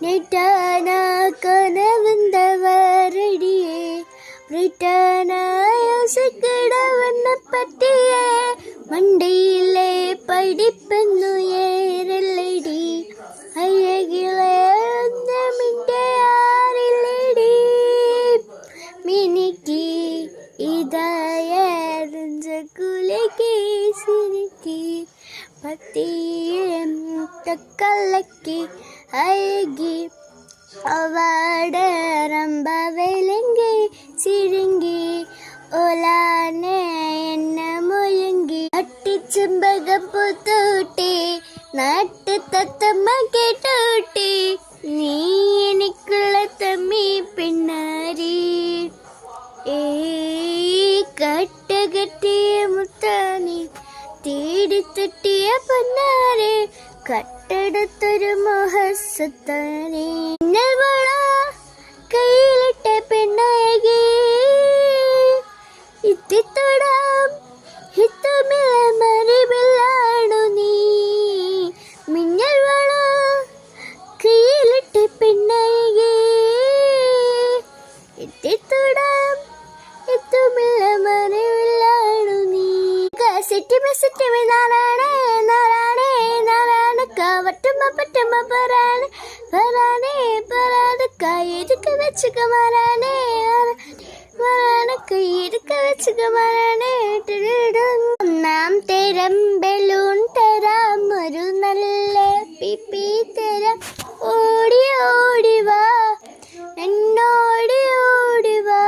ഞെട്ടാന കനവന്തവരടിയെ ബ്രിട്ടാനായ സകടവണ്ണ പറ്റിയെ മണ്ടയിലെ പഠിപ്പെന്നുയരല്ലടി അഴകിലെ ഒന്നമിൻ്റെ ആറില്ലടി മിനിക്ക് ഇതായ കുലക്ക് സിനിക്ക് പത്തിയെ തക്കലക്ക് അഴകി അവടരമ്പ വിലങ്കി ചിരുങ്ങി ഒലാനെ എന്ന മുയങ്ങി അട്ടിച്ചെമ്പകം പുത്തൂട്ടി നാട്ടു തത്തമ്മ കേട്ടൂട്ടി നീ എനിക്കുള്ള തമ്മി പിന്നാരി കട്ടകട്ടിയ മുത്താനി തേടിത്തട്ടിയ പൊന്നാരെ കട്ടെടുത്തൊരു മോഹസത്താനെ കയ്യിലിട്ട പെണ്ണഴകി ഇത്തിത്തൊടാം ഹിത്തമില്ല മറിവില്ലാണു നീ മിന്നൽ വള കയ്യിലിട്ട പെണ്ണഴകി ഇത്തിത്തൊടാം ഹിത്തമില്ല മറിവില്ലാണു നീ സെറ്റിമി നാരായണേ നാരായണേ നാരായണ കവട്ടുമ്പ പറ്റുമ്പ പറാനെ പറാനെ പറാന കയ്യെടുക്ക വെച്ചുക മറാനെ മറാന കയ്യെടുക്ക വെച്ചുക മറാനെ ഒന്നാം തരം ബലൂൺ തരാം ഒരു നല്ല പിപ്പി തരാം ഓടി ഓടിവാ എന്നോടി ഓടിവാ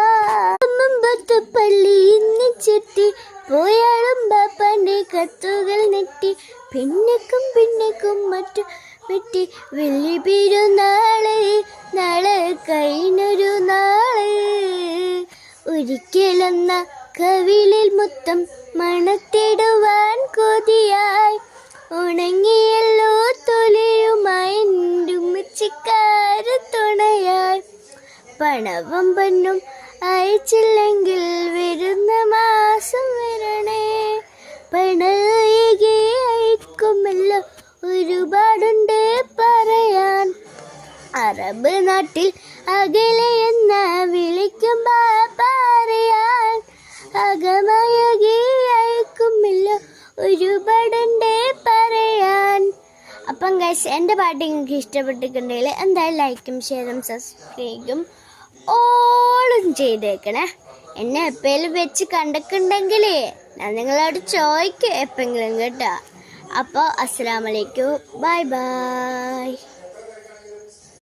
മുമ്പത്ത് പള്ളി ഇന്ന് ചെത്തി പോയാളും ബാപ്പാന്റെ കത്തുകൾ നെറ്റി പിന്നക്കും മറ്റു വെട്ടി വെള്ളി പെരുന്നാള് നാളെ കഴിഞ്ഞൊരു നാള് ഒരിക്കലെന്ന കവിളിൽ മൊത്തം മണത്തിടുവാൻ കൊതിയായി ഉണങ്ങിയല്ലോ തൊലിയുമായി ഉമ്മച്ചിക്കാര തുണയായി പണവും പൊന്നും അയച്ചില്ലെങ്കിൽ വരുന്ന മാസം വരണേ പണയകെ അയക്കുമല്ലോ ഒരുപാടുണ്ട് പറയാൻ അറബ് നാട്ടിൽ അകലെ എന്ന വിളിക്കും പറയാൻ അകമയകെ അയക്കുമല്ലോ ഒരുപാടുണ്ട് പറയാൻ. അപ്പം ഗൈസ്, എൻ്റെ പാട്ട് നിങ്ങൾക്ക് ഇഷ്ടപ്പെട്ടിട്ടുണ്ടെങ്കിൽ എന്തായാലും ലൈക്കും ഷെയറും സബ്സ്ക്രൈബും ഓളും ചെയ്തേക്കണേ. എന്നെ എപ്പോഴും വെച്ച് കണ്ടിട്ടുണ്ടെങ്കിൽ ഞാൻ നിങ്ങളോട് ചോദിക്കും എപ്പോഴെങ്കിലും കേട്ടോ. അപ്പോൾ അസ്സലാമു അലൈക്കും, ബൈ ബൈ.